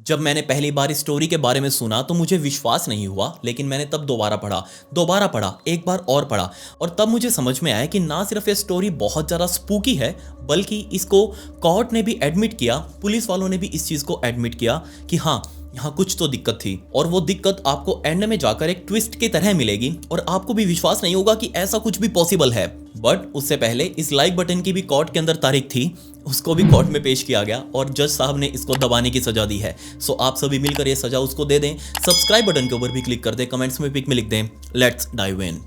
जब मैंने पहली बार इस स्टोरी के बारे में सुना तो मुझे विश्वास नहीं हुआ, लेकिन मैंने तब दोबारा पढ़ा, एक बार और पढ़ा और तब मुझे समझ में आया कि ना सिर्फ ये स्टोरी बहुत ज़्यादा स्पूकी है, बल्कि इसको कोर्ट ने भी एडमिट किया, पुलिस वालों ने भी इस चीज़ को एडमिट किया कि हाँ, यहाँ कुछ तो दिक्कत थी और वो दिक्कत आपको एंड में जाकर एक ट्विस्ट की तरह मिलेगी और आपको भी विश्वास नहीं होगा कि ऐसा कुछ भी पॉसिबल है। बट उससे पहले इस लाइक बटन की भी कोर्ट के अंदर तारीख थी, उसको भी कोर्ट में पेश किया गया और जज साहब ने इसको दबाने की सजा दी है। सो आप सभी मिलकर ये सजा उसको दे दें। सब्सक्राइब बटन के ऊपर भी क्लिक कर दें, कमेंट्स में पिक में लिख दें, लेट्स डाइव इन।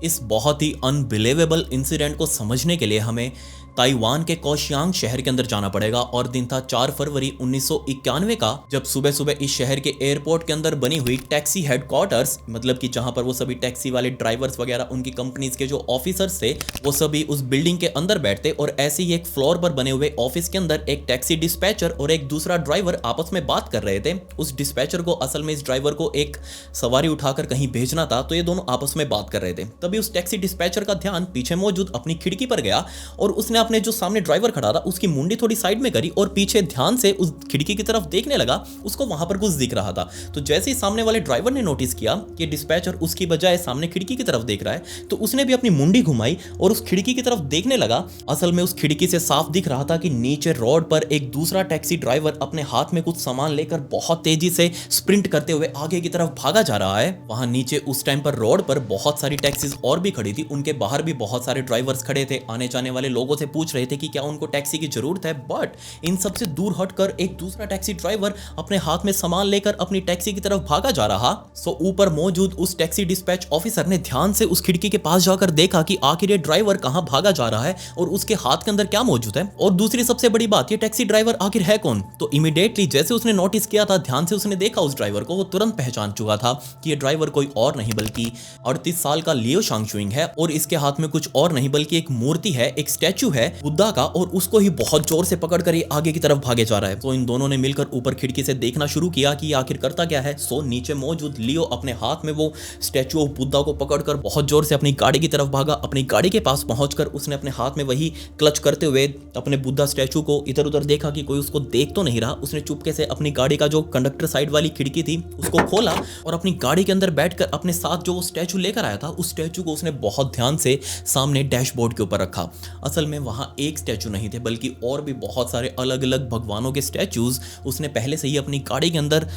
इस बहुत ही अनबिलीवेबल इंसिडेंट को समझने के लिए हमें ताइवान के कोशियांग शहर के अंदर जाना पड़ेगा और दिन था 4 फरवरी 1991 का, जब सुबह सुबह इस शहर के एयरपोर्ट के अंदर बनी हुई टैक्सी हेडक्वार्टर्स, मतलब कि जहां पर वो सभी टैक्सी वाले ड्राइवर्स वगैरह उनकी कंपनीज के जो ऑफिसर्स थे वो सभी उस बिल्डिंग के अंदर बैठते और ऐसे ही एक फ्लोर पर बने हुए ऑफिस के अंदर एक टैक्सी डिस्पैचर और एक दूसरा ड्राइवर आपस में बात कर रहे थे। उस डिस्पैचर को असल में इस ड्राइवर को एक सवारी उठाकर कहीं भेजना था, तो ये दोनों आपस में बात कर रहे थे। तभी उस टैक्सी डिस्पैचर का ध्यान पीछे मौजूद अपनी खिड़की पर गया और उसने अपने जो सामने ड्राइवर खड़ा था उसकी मुंडी थोड़ी साइड में करी और पीछे ध्यान से उस खिड़की की तरफ देखने लगा। उसको वहां पर कुछ दिख रहा था, तो जैसे ही सामने वाले ड्राइवर ने नोटिस किया कि डिस्पैचर उसकी बजाय सामने खिड़की की तरफ देख रहा है, तो उसने भी अपनी मुंडी घुमाई और उस खिड़की की तरफ देखने लगा। असल में उस खिड़की से साफ दिख रहा था कि नीचे रोड पर एक दूसरा टैक्सी ड्राइवर अपने हाथ में कुछ सामान लेकर बहुत तेजी से स्प्रिंट करते हुए आगे की तरफ भागा जा रहा है। वहां नीचे उस टाइम पर रोड पर बहुत सारी टैक्सीज और भी खड़ी थी, उनके बाहर भी बहुत सारे ड्राइवर्स खड़े थे, आने जाने वाले लोगों से पूछ रहे थे कि क्या उनको टैक्सी की जरूरत है। बट इन सबसे दूर हटकर एक दूसरा टैक्सी ड्राइवर अपने हाथ में सामान लेकर अपनी टैक्सी की तरफ भागा जा रहा। सो ऊपर मौजूद उस टैक्सी डिस्पैच ऑफिसर ने ध्यान से उस खिड़की के पास जाकर देखा कि आखिर ये ड्राइवर कहां भागा जा रहा है और उसके हाथ के अंदर क्या मौजूद है, और दूसरी सबसे बड़ी बात, ये टैक्सी ड्राइवर आखिर है कौन। तो इमीडिएटली जैसे उसने नोटिस किया था, ध्यान से उसने देखा उस ड्राइवर को, वो तुरंत पहचान चुका था कि ये ड्राइवर कोई और नहीं बल्कि 38 साल का लियो शांगशुइंग है और इसके हाथ में कुछ और नहीं बल्कि एक मूर्ति है, एक स्टैचू है बुद्धा का, और उसको ही बहुत जोर से पकड़कर ये आगे की तरफ भागे जा रहा है। तो इन दोनों ने मिलकर ऊपर खिड़की से देखना शुरू किया कि आखिर करता क्या है। सो नीचे मौजूद लियो अपने हाथ में वो स्टैचू ऑफ बुद्धा को पकड़कर बहुत जोर से अपनी गाड़ी की तरफ भागा। अपनी गाड़ी के पास पहुंचकर उसने अपने हाथ में वही क्लच करते हुए अपने बुद्धा स्टैचू को इधर उधर देखा कि कोई उसको देख तो नहीं रहा। उसने चुपके से अपनी गाड़ी का जो कंडक्टर साइड वाली खिड़की थी उसको खोला और अपनी गाड़ी के अंदर बैठकर अपने साथ जो वो स्टैचू लेकर आया था उस स्टैचू को उसने बहुत ध्यान से सामने डैशबोर्ड के ऊपर रखा। असल में वहां एक स्टैचू नहीं थे बल्कि और भी बहुत सारे अलग अलग भगवानों के स्टैचूज उसने पहले से ही अपनी गाड़ी के अंदर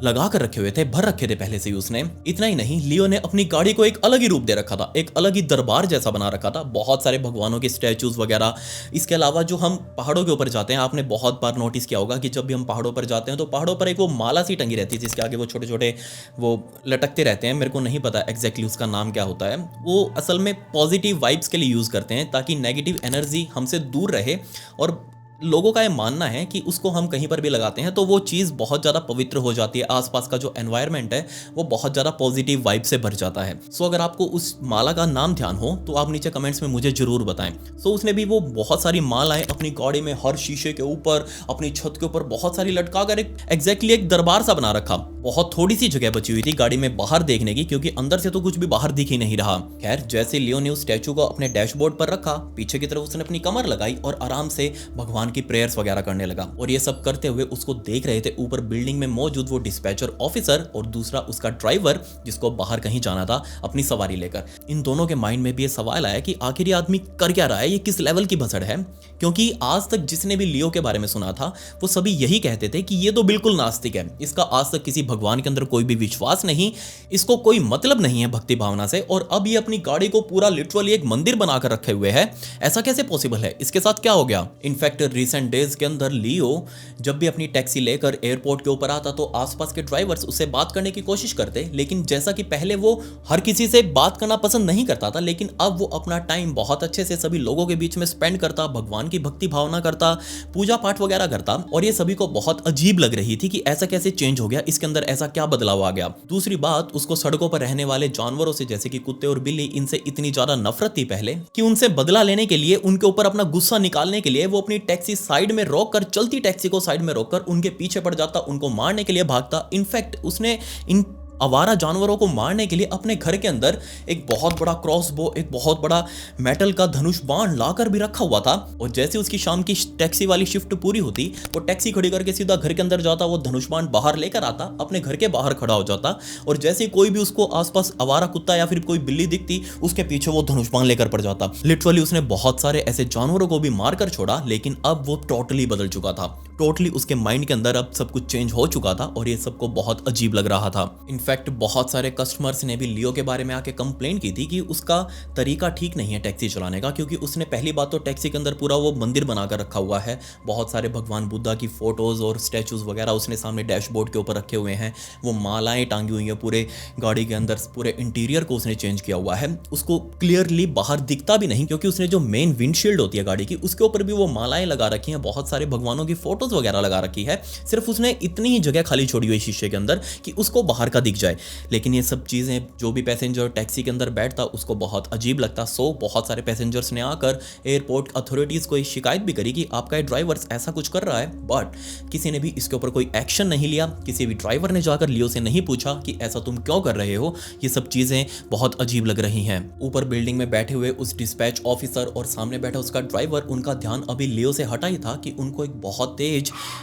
लगा कर रखे हुए थे, भर रखे थे पहले से ही उसने। इतना ही नहीं, लियो ने अपनी गाड़ी को एक अलग ही रूप दे रखा था, एक अलग ही दरबार जैसा बना रखा था, बहुत सारे भगवानों के स्टैचूज वगैरह। इसके अलावा जो हम पहाड़ों के ऊपर जाते हैं, आपने बहुत बार नोटिस किया होगा कि जब भी हम पहाड़ों पर जाते हैं तो पहाड़ों पर एक वो माला सी टंगी रहती है जिसके आगे वो छोटे छोटे वो लटकते रहते हैं। मेरे को नहीं पता एग्जैक्टली उसका नाम क्या होता है। वो असल में पॉजिटिव वाइब्स के लिए यूज़ करते हैं ताकि नेगेटिव एनर्जी हमसे दूर रहे, और लोगों का ये मानना है कि उसको हम कहीं पर भी लगाते हैं तो वो चीज़ बहुत ज़्यादा पवित्र हो जाती है, आसपास का जो एनवायरनमेंट है वो बहुत ज़्यादा पॉजिटिव वाइब से भर जाता है। सो अगर आपको उस माला का नाम ध्यान हो तो आप नीचे कमेंट्स में मुझे जरूर बताएं। सो उसने भी वो बहुत सारी मालाएं अपनी गाड़ी में हर शीशे के ऊपर, अपनी छत के ऊपर बहुत सारी लटका कर एग्जैक्टली एक दरबार सा बना रखा। बहुत थोड़ी सी जगह बची हुई थी गाड़ी में बाहर देखने की, क्योंकि अंदर से तो कुछ भी बाहर दिख ही नहीं रहा। खैर, जैसे लियो ने उस स्टैचू को अपने डैशबोर्ड पर रखा, पीछे की तरफ उसने अपनी कमर लगाई और आराम से भगवान की प्रेयर्स वगैरह करने लगा। और ये सब करते हुए उसको देख रहे थे ऊपर बिल्डिंग में मौजूद वो डिस्पैचर ऑफिसर और दूसरा उसका ड्राइवर जिसको बाहर कहीं जाना था अपनी सवारी लेकर। इन दोनों के माइंड में भी ये सवाल आया कि आखिर ये आदमी कर क्या रहा है, ये किस लेवल की भसड़ है। क्योंकि आज तक जिसने भी लियो के बारे में सुना था वो सभी यही कहते थे कि ये तो बिल्कुल नास्तिक है, इसका आज तक किसी भगवान के अंदर कोई भी विश्वास नहीं, इसको कोई मतलब नहीं है भक्ति भावना से, और अब ये अपनी गाड़ी को पूरा लिटरली एक मंदिर बनाकर रखे हुए है। ऐसा कैसे पॉसिबल है, इसके साथ क्या हो गया। इनफैक्ट रिसेंट डेज के अंदर लियो जब भी अपनी टैक्सी लेकर एयरपोर्ट के ऊपर आता तो आसपास के ड्राइवर्स उससे बात करने की कोशिश करते, लेकिन जैसा कि पहले वो हर किसी से बात करना पसंद नहीं करता था, लेकिन अब वो अपना टाइम बहुत अच्छे से सभी लोगों के बीच में स्पेंड करता, भगवान की भक्ति भावना करता, पूजा पाठ वगैरह करता। और ये सभी को बहुत अजीब लग रही थी कि ऐसा कैसे चेंज हो गया, इसके अंदर ऐसा क्या बदलाव आ गया। दूसरी बात, उसको सड़कों पर रहने वाले जानवरों से जैसे कि कुत्ते और बिल्ली, इनसे इतनी ज्यादा नफरत थी पहले कि उनसे बदला लेने के लिए, उनके ऊपर अपना गुस्सा निकालने के लिए वो अपनी टैक्सी साइड में रोककर, चलती टैक्सी को साइड में रोककर उनके पीछे पड़ जाता, उनको मारने के लिए भागता। इनफैक्ट उसने इन आवारा जानवरों को मारने के लिए अपने घर के अंदर एक बहुत बड़ा क्रॉसबो, एक बहुत बड़ा मेटल का धनुष बाण लाकर भी रखा हुआ था। और जैसे उसकी शाम की टैक्सी वाली शिफ्ट पूरी होती, वो टैक्सी खड़ी करके सीधा घर के अंदर जाता, वो धनुष बाण बाहर लेकर आता, अपने घर के बाहर खड़ा हो जाता, और जैसे कोई भी उसको आसपास आवारा कुत्ता या फिर कोई बिल्ली दिखती, उसके पीछे वो धनुष बाण लेकर पड़ जाता। लिटरली उसने बहुत सारे ऐसे जानवरों को भी मारकर छोड़ा, लेकिन अब वो टोटली बदल चुका था। टोटली उसके माइंड के अंदर अब सब कुछ चेंज हो चुका था और ये सबको बहुत अजीब लग रहा था। इनफैक्ट बहुत सारे कस्टमर्स ने भी लियो के बारे में आके कंप्लेन की थी कि उसका तरीका ठीक नहीं है टैक्सी चलाने का, क्योंकि उसने पहली बात तो टैक्सी के अंदर पूरा वो मंदिर बनाकर रखा हुआ है, बहुत सारे भगवान बुद्धा की फोटोज और स्टैचूज वगैरह उसने सामने डैशबोर्ड के ऊपर रखे हुए हैं, वो मालाएं टांगी हुई हैं पूरे गाड़ी के अंदर, पूरे इंटीरियर को उसने चेंज किया हुआ है। उसको क्लियरली बाहर दिखता भी नहीं, क्योंकि उसने जो मेन विंडशील्ड होती है गाड़ी की, उसके ऊपर भी वो मालाएं लगा रखी हैं, बहुत सारे भगवानों की फोटोज वगैरह लगा रखी है। सिर्फ उसने इतनी ही जगह खाली छोड़ी हुई शीशे के अंदर कि उसको बाहर का दिख जाए। लेकिन ये सब चीजें जो भी पैसेंजर टैक्सी के अंदर बैठता उसको बहुत अजीब लगता। सो बहुत सारे पैसेंजर्स ने आकर एयरपोर्ट अथॉरिटीज को शिकायत भी करी कि आपका ये ड्राइवर ऐसा कुछ कर रहा है, बट किसी ने भी इसके ऊपर कोई एक्शन नहीं लिया। किसी भी ड्राइवर ने जाकर लियो से नहीं पूछा कि ऐसा तुम क्यों कर रहे हो। ये सब चीजें बहुत अजीब लग रही हैं। ऊपर बिल्डिंग में बैठे हुए उस डिस्पैच ऑफिसर और सामने बैठा उसका ड्राइवर, उनका ध्यान अभी लियो से हटा ही था कि उनको एक बहुत तेज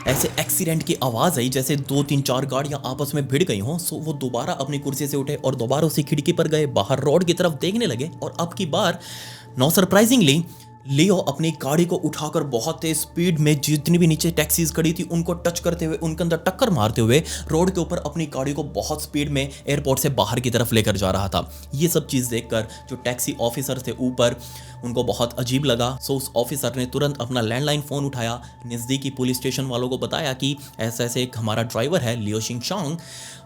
ऐसे एक्सीडेंट की आवाज आई, जैसे 2-3-4 गाड़ियां आपस में भिड़ गई हों। सो वो दोबारा अपनी कुर्सी से उठे और दोबारा उसी खिड़की पर गए, बाहर रोड की तरफ देखने लगे, और अब की बार नो सरप्राइजिंगली लियो अपनी गाड़ी को उठाकर बहुत तेज स्पीड में जितनी भी नीचे टैक्सीज खड़ी थी उनको टच करते हुए, उनके अंदर टक्कर मारते हुए रोड के ऊपर अपनी गाड़ी को बहुत स्पीड में एयरपोर्ट से बाहर की तरफ लेकर जा रहा था। ये सब चीज़ देखकर जो टैक्सी ऑफिसर थे ऊपर, उनको बहुत अजीब लगा। सो उस ऑफिसर ने तुरंत अपना लैंडलाइन फ़ोन उठाया, नज़दीकी पुलिस स्टेशन वालों को बताया कि ऐसा ऐसे एक हमारा ड्राइवर है लियो शिंगशांग,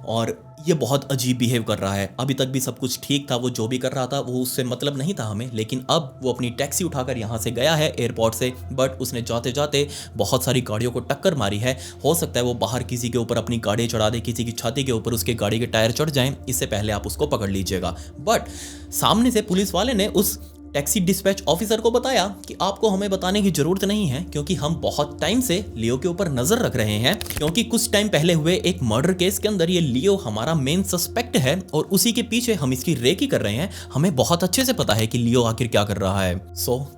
और ये बहुत अजीब बिहेव कर रहा है। अभी तक भी सब कुछ ठीक था, वो जो भी कर रहा था वो उससे मतलब नहीं था हमें, लेकिन अब वो अपनी टैक्सी उठाकर यहाँ से गया है एयरपोर्ट से, बट उसने जाते जाते बहुत सारी गाड़ियों को टक्कर मारी है। हो सकता है वो बाहर किसी के ऊपर अपनी गाड़ी चढ़ा दे, किसी की छाती के ऊपर उसके गाड़ी के टायर चढ़ जाएं, इससे पहले आप उसको पकड़ लीजिएगा। बट सामने से पुलिस वाले ने उस टैक्सी डिस्पैच ऑफिसर को बताया कि आपको हमें बताने की जरूरत नहीं है, क्योंकि हम बहुत टाइम से लियो के ऊपर नजर रख रहे हैं, क्योंकि कुछ टाइम पहले हुए एक मर्डर केस के अंदर ये लियो हमारा मेन सस्पेक्ट है और उसी के पीछे हम इसकी रेकी कर रहे हैं। हमें बहुत अच्छे से पता है कि लियो आखिर क्या कर रहा है।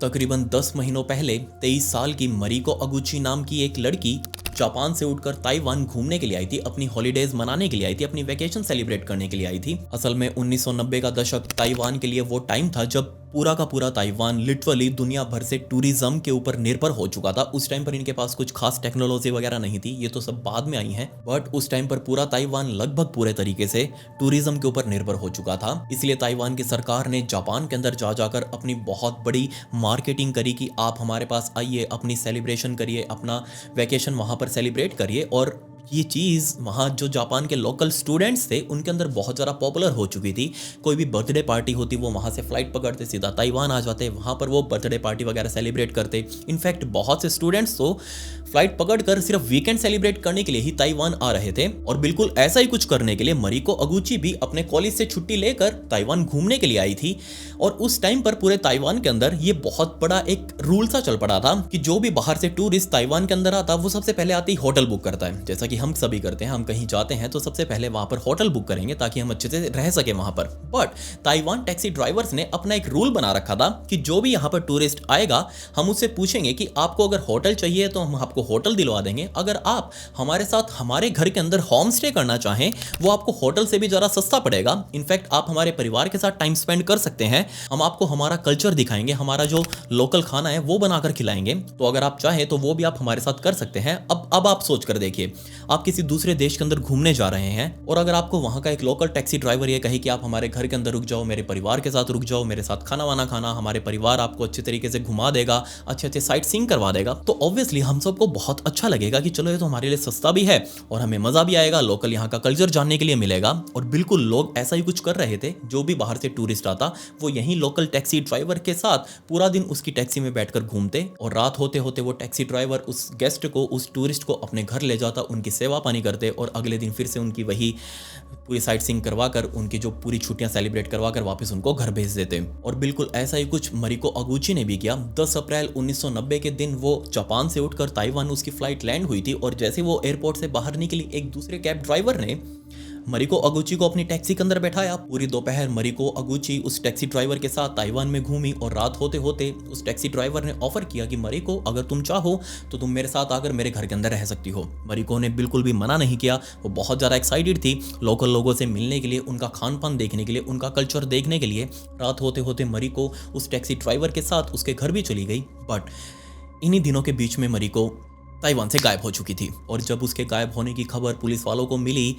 तकरीबन 10 महीनों पहले 23 साल की मरिको अगुची नाम की एक लड़की जापान से उठकर ताइवान घूमने के लिए आई थी, अपनी हॉलीडेज मनाने के लिए आई थी, अपनी वेकेशन सेलिब्रेट करने के लिए आई थी। असल में 1990 का दशक ताइवान के लिए वो टाइम था जब पूरा का पूरा ताइवान लिटरली दुनिया भर से टूरिज्म के ऊपर निर्भर हो चुका था। उस टाइम पर इनके पास कुछ खास टेक्नोलॉजी वगैरह नहीं थी, ये तो सब बाद में आई हैं, बट उस टाइम पर पूरा ताइवान लगभग पूरे तरीके से टूरिज्म के ऊपर निर्भर हो चुका था। इसलिए ताइवान की सरकार ने जापान के अंदर जा जाकर अपनी बहुत बड़ी मार्केटिंग करी कि आप हमारे पास आइए, अपनी सेलिब्रेशन करिए, अपना वेकेशन वहाँ पर सेलिब्रेट करिए। और ये चीज़ वहाँ जो जापान के लोकल स्टूडेंट्स थे उनके अंदर बहुत ज़्यादा पॉपुलर हो चुकी थी। कोई भी बर्थडे पार्टी होती वो वहाँ से फ्लाइट पकड़ते सीधा ताइवान आ जाते, वहाँ पर वो बर्थडे पार्टी वगैरह सेलिब्रेट करते। इनफैक्ट बहुत से स्टूडेंट्स तो फ्लाइट पकड़कर सिर्फ वीकेंड सेलिब्रेट करने के लिए ही ताइवान आ रहे थे। और बिल्कुल ऐसा ही कुछ करने के लिए मरिको अगुची भी अपने कॉलेज से छुट्टी लेकर ताइवान घूमने के लिए आई थी। और उस टाइम पर पूरे ताइवान के अंदर ये बहुत बड़ा एक रूल सा चल पड़ा था कि जो भी बाहर से टूरिस्ट ताइवान के अंदर आता वो सबसे पहले आते ही होटल बुक करता है, जैसा कि हम सभी करते हैं। हम कहीं जाते हैं तो सबसे पहले वहां पर होटल बुक करेंगे ताकि हम अच्छे से रह सके वहां पर। बट ताइवान टैक्सी ड्राइवर्स ने अपना एक रूल बना रखा था कि जो भी यहाँ पर टूरिस्ट आएगा हम उससे पूछेंगे कि आपको अगर होटल चाहिए तो हम आपको होटल दिलवा देंगे, अगर आप हमारे साथ हमारे घर के अंदर होम स्टे करना चाहें वो आपको होटल से भी ज़रा सस्ता पड़ेगा। इनफैक्ट आप हमारे परिवार के साथ टाइम स्पेंड कर सकते हैं, हम आपको हमारा कल्चर दिखाएंगे, हमारा जो लोकल खाना है वो बनाकर खिलाएंगे, तो अगर आप चाहें तो वो भी आप हमारे साथ कर सकते हैं। अब आप सोच कर देखिए, आप किसी दूसरे देश के अंदर घूमने जा रहे हैं और अगर आपको वहां का एक लोकल टैक्सी ड्राइवर ये कहे कि आप हमारे घर के अंदर रुक जाओ, मेरे परिवार के साथ रुक जाओ, मेरे साथ खाना वाना खाना, हमारे परिवार आपको अच्छे तरीके से घुमा देगा, अच्छे अच्छे साइट सीइंग करवा देगा, तो ऑब्वियसली हम सबको बहुत अच्छा लगेगा कि चलो ये तो हमारे लिए सस्ता भी है और हमें मजा भी आएगा, लोकल यहाँ का कल्चर जानने के लिए मिलेगा। और बिल्कुल लोग ऐसा ही कुछ कर रहे थे। जो भी बाहर से टूरिस्ट आता वो यहीं लोकल टैक्सी ड्राइवर के साथ पूरा दिन उसकी टैक्सी में बैठकर घूमते और रात होते होते वो टैक्सी ड्राइवर उस गेस्ट को, उस टूरिस्ट को अपने घर ले जाता, उनकी सेवा पानी करते और अगले दिन फिर से उनकी वही पूरी साइट सीइंग करवाकर उनकी जो पूरी छुट्टियां सेलिब्रेट करवाकर वापस उनको घर भेज देते। और बिल्कुल ऐसा ही कुछ मरिको अगुची ने भी किया। 10 अप्रैल 1990 के दिन वो जापान से उठकर ताइवान उसकी फ्लाइट लैंड हुई थी और जैसे वो एयरपोर्ट से बाहर निकली एक दूसरे कैब ड्राइवर ने मरिको अगुची को अपनी टैक्सी के अंदर बैठाया। पूरी दोपहर मरिको अगुची उस टैक्सी ड्राइवर के साथ ताइवान में घूमी और रात होते होते उस टैक्सी ड्राइवर ने ऑफर किया कि मरिको, अगर तुम चाहो तो तुम मेरे साथ आकर मेरे घर के अंदर रह सकती हो। मरिको ने बिल्कुल भी मना नहीं किया। वो बहुत ज़्यादा एक्साइटेड थी लोकल लोगों से मिलने के लिए, उनका खान पान देखने के लिए, उनका कल्चर देखने के लिए। रात होते होते मरिको उस टैक्सी ड्राइवर के साथ उसके घर भी चली गई। बट इन्हीं दिनों के बीच में मरिको ताइवान से गायब हो चुकी थी। और जब उसके गायब होने की खबर पुलिस वालों को मिली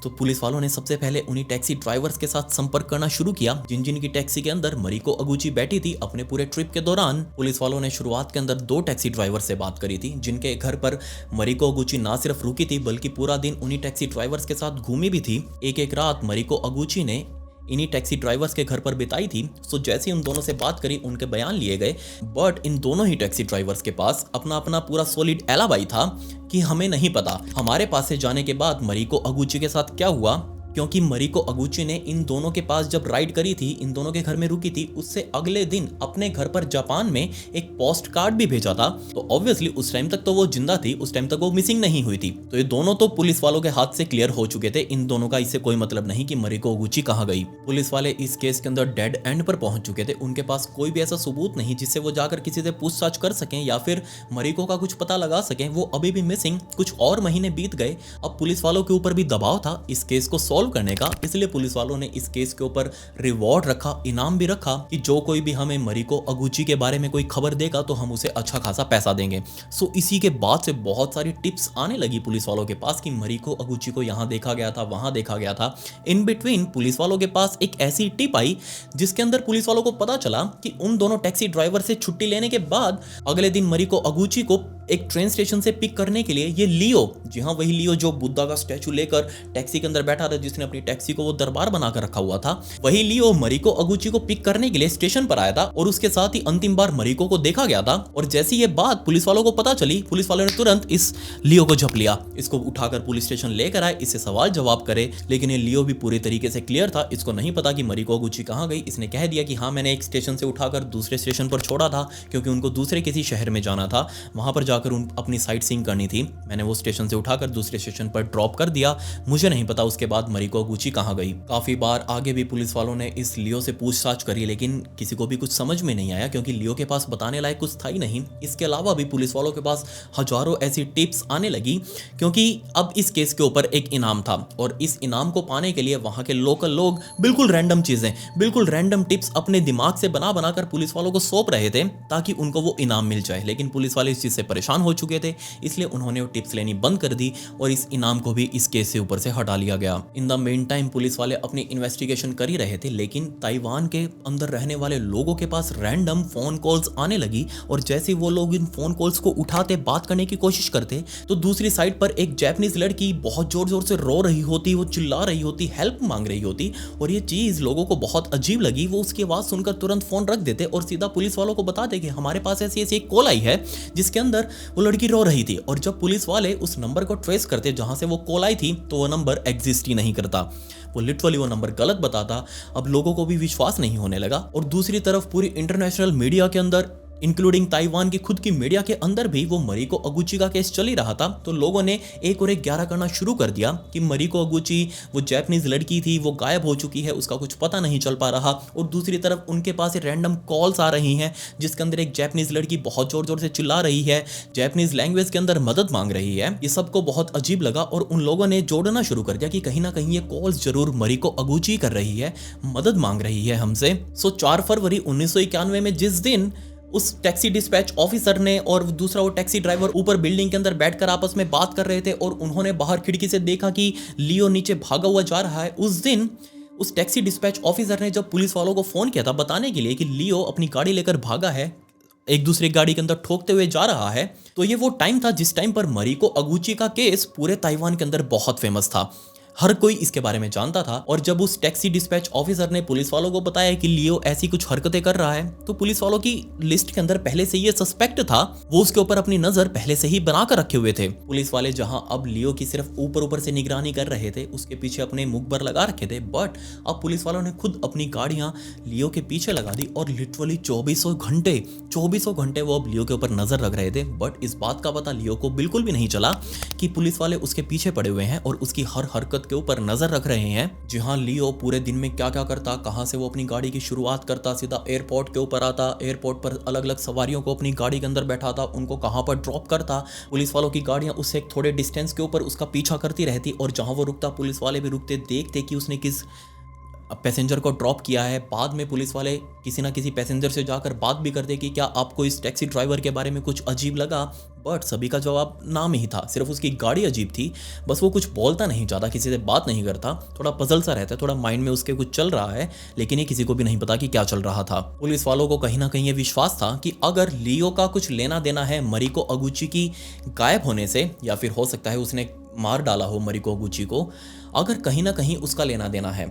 तो पुलिस वालों ने सबसे पहले उन्हीं टैक्सी ड्राइवर्स के साथ संपर्क करना शुरू किया जिन जिन की टैक्सी के अंदर मरिको अगुची बैठी थी। अपने पूरे ट्रिप के दौरान पुलिस वालों ने शुरुआत के अंदर 2 टैक्सी ड्राइवर से बात करी थी जिनके घर पर मरिको अगुची ना सिर्फ रुकी थी बल्कि पूरा दिन उन्हीं टैक्सी ड्राइवर्स के साथ घूमी भी थी। एक एक रात मरिको अगुची ने इन्हीं टैक्सी ड्राइवर्स के घर पर बिताई थी। सो जैसे उन दोनों से बात करी उनके बयान लिए गए। बट इन दोनों ही टैक्सी ड्राइवर्स के पास अपना अपना पूरा सॉलिड एलाबाई था कि हमें नहीं पता हमारे पास से जाने के बाद मरिको अगुची के साथ क्या हुआ, क्योंकि मरिको अगुची ने इन दोनों के पास जब राइड करी थी, इन दोनों के घर में रुकी थी, उससे अगले दिन अपने घर पर जापान में एक पोस्ट कार्ड भी भेजा था। तो ऑब्वियसली उस टाइम तक तो वो जिंदा थी, उस टाइम तक वो मिसिंग नहीं हुई थी। तो ये दोनों तो पुलिस वालों के हाथ से क्लियर हो चुके थे। इन दोनों का इससे कोई मतलब नहीं कि मरिको अगुची कहाँ गई। पुलिस वाले इस केस के अंदर डेड एंड पर पहुंच चुके थे। उनके पास कोई भी ऐसा सबूत नहीं जिससे वो जाकर किसी से पूछताछ कर सकें या फिर मरिको का कुछ पता लगा सकें। वो अभी भी मिसिंग। कुछ और महीने बीत गए। अब पुलिस वालों के ऊपर भी दबाव था इस केस को सॉल्व करने का, इसलिए पुलिस वालों ने इस केस के ऊपर रिवॉर्ड रखा, इनाम भी रखा कि जो कोई भी हमें मरिको अगुची के बारे में कोई खबर देगा तो हम उसे अच्छा खासा पैसा देंगे। सो इसी के बाद से बहुत सारी टिप्स आने लगी पुलिस वालों के पास कि मरिको अगुची को यहाँ देखा गया था, वहां देखा गया था। इन बिटवीन पुलिस वालों के पास एक ऐसी टिप आई जिसके अंदर पुलिस वालों को पता चला कि उन दोनों टैक्सी ड्राइवर से छुट्टी लेने के बाद अगले दिन मरिको अगुची को एक ट्रेन स्टेशन से पिक करने के लिए ये लियो, जी हाँ वही लियो जो बुद्धा का स्टैचू लेकर टैक्सी के अंदर बैठा था, जिसने अपनी टैक्सी को वो दरबार बनाकर रखा हुआ था, वही लियो मरिको अगुची को पिक करने के लिए स्टेशन पर आया था और उसके साथ ही अंतिम बार मरिको को देखा गया था। और जैसे ये बात पुलिस वालों को पता चली, पुलिस वालों ने तुरंत इस लियो को झप लिया, इसको उठाकर पुलिस स्टेशन लेकर आए, इससे सवाल जवाब करे। लेकिन ये लियो भी पूरी तरीके से क्लियर था, इसको नहीं पता कि मरिको अगुची कहाँ गई। इसने कह दिया कि हाँ मैंने एक स्टेशन से उठाकर दूसरे स्टेशन पर छोड़ा था क्योंकि उनको दूसरे किसी शहर में जाना था, वहां पर जाकर उन अपनी साइट सीइंग करनी थी। मैंने वो स्टेशन से उठाकर दूसरे स्टेशन पर ड्रॉप कर दिया, मुझे नहीं पता उसके बाद मरिको अगुची कहाँ गई। काफी बार आगे भी पुलिस वालों ने इस लियो से पूछताछ करी लेकिन किसी को भी कुछ समझ में नहीं आया क्योंकि लियो के पास बताने लायक कुछ था ही नहीं। इसके अलावा भी पुलिस वालों के पास हजारों ऐसी टिप्स आने लगी क्योंकि अब इस केस के ऊपर एक इनाम था और इस इनाम को पाने के लिए वहां के लोकल लोग बिल्कुल रैंडम चीजें, बिल्कुल रैंडम टिप्स अपने दिमाग से बना बनाकर पुलिस वालों को सौंप रहे थे ताकि उनको वो इनाम मिल जाए। लेकिन पुलिस वाले इस चीज से परेशान हो चुके थे, इसलिए उन्होंने वो टिप्स लेनी बंद कर दी और इस इनाम को भी इस केस से ऊपर से हटा लिया गया। In the main time police वाले अपनी इन्वेस्टिगेशन कर ही रहे थे लेकिन ताइवान के अंदर रहने वाले लोगों के पास रैंडम फोन कॉल्स आने लगी और जैसे वो लोग इन फोन कॉल्स को उठाते, बात करने की कोशिश करते तो दूसरी साइड पर एक जापानीज लड़की बहुत जोर जोर से रो रही होती, वो चिल्ला रही होती, हेल्प मांग रही होती और ये चीज लोगों को बहुत अजीब लगी। वो उसकी आवाज सुनकर तुरंत फोन रख देते और सीधा पुलिस वालों को बताते कि हमारे पास ऐसी ऐसी एक कॉल आई है जिसके अंदर वो लड़की रो रही थी। और जब पुलिस वाले उस नंबर को ट्रेस करते जहां से वो कॉल आई थी तो वो नंबर एग्जिस्ट ही नहीं करता, वो लिटरली वो नंबर गलत बताता। अब लोगों को भी विश्वास नहीं होने लगा और दूसरी तरफ पूरी इंटरनेशनल मीडिया के अंदर इंक्लूडिंग ताइवान की खुद की मीडिया के अंदर भी वो मरिको अगुची का केस चल ही रहा था। तो लोगों ने एक और एक 11 करना शुरू कर दिया कि मरिको अगुची वो जापानीज लड़की थी, वो गायब हो चुकी है, उसका कुछ पता नहीं चल पा रहा। और दूसरी तरफ उनके पास रैंडम कॉल्स आ रही हैं जिसके अंदर एक जापानीज लड़की बहुत जोर जोर से चिल्ला रही है, जापानीज लैंग्वेज के अंदर मदद मांग रही है। ये सबको बहुत अजीब लगा और उन लोगों ने जोड़ना शुरू कर दिया कि कहीं ना कहीं ये कॉल्स जरूर मरिको अगुची कर रही है, मदद मांग रही है हमसे। सो 4 फरवरी 1991 में जिस दिन उस टैक्सी डिस्पैच ऑफिसर ने और दूसरा वो टैक्सी ड्राइवर ऊपर बिल्डिंग के अंदर बैठकर आपस में बात कर रहे थे और उन्होंने बाहर खिड़की से देखा कि लियो नीचे भागा हुआ जा रहा है, उस दिन उस टैक्सी डिस्पैच ऑफिसर ने जब पुलिस वालों को फोन किया था बताने के लिए कि लियो अपनी गाड़ी लेकर भागा है, एक दूसरे गाड़ी के अंदर ठोकते हुए जा रहा है, तो ये वो टाइम था जिस टाइम पर मरिको अगुची का केस पूरे ताइवान के अंदर बहुत फेमस था। हर कोई इसके बारे में जानता था। और जब उस टैक्सी डिस्पैच ऑफिसर ने पुलिस वालों को बताया कि लियो ऐसी कुछ हरकतें कर रहा है तो पुलिस वालों की लिस्ट के अंदर पहले से ये सस्पेक्ट था, वो उसके ऊपर अपनी नजर पहले से ही बनाकर रखे हुए थे। पुलिस वाले जहां अब लियो की सिर्फ ऊपर ऊपर से निगरानी कर रहे थे, उसके पीछे अपने मुखबर लगा रखे थे, बट अब पुलिस वालों ने खुद अपनी गाड़ियां लियो के पीछे लगा दी और लिटरली 2400 घंटे वो अब लियो के ऊपर नजर रख रहे थे। बट इस बात का पता लियो को बिल्कुल भी नहीं चला कि पुलिस वाले उसके पीछे पड़े हुए हैं और उसकी हर हरकत के ऊपर नजर रख रहे हैं। जी हाँ, लियो पूरे दिन में क्या क्या करता, कहाँ से वो अपनी गाड़ी की शुरुआत करता, सीधा एयरपोर्ट के ऊपर आता, एयरपोर्ट पर अलग अलग सवारियों को अपनी गाड़ी के अंदर बैठाता, उनको कहाँ पर ड्रॉप करता, पुलिस वालों की गाड़ियां उससे थोड़े डिस्टेंस के ऊपर उसका पीछा करती रहती और जहां वो रुकता पुलिस वाले भी रुकते, देखते कि उसने किस पैसेंजर को ड्रॉप किया है। बाद में पुलिस वाले किसी ना किसी पैसेंजर से जाकर बात भी करते कि क्या आपको इस टैक्सी ड्राइवर के बारे में कुछ अजीब लगा, बट सभी का जवाब नाम ही था, सिर्फ उसकी गाड़ी अजीब थी। बस वो कुछ बोलता नहीं, ज़्यादा किसी से बात नहीं करता, थोड़ा पजल सा रहता है, थोड़ा माइंड में उसके कुछ चल रहा है, लेकिन ये किसी को भी नहीं पता कि क्या चल रहा था। पुलिस वालों को कहीं ना कहीं ये विश्वास था कि अगर लियो का कुछ लेना देना है मरिको अगुची की गायब होने से, या फिर हो सकता है उसने मार डाला हो मरिको अगुची को, अगर कहीं ना कहीं उसका लेना देना है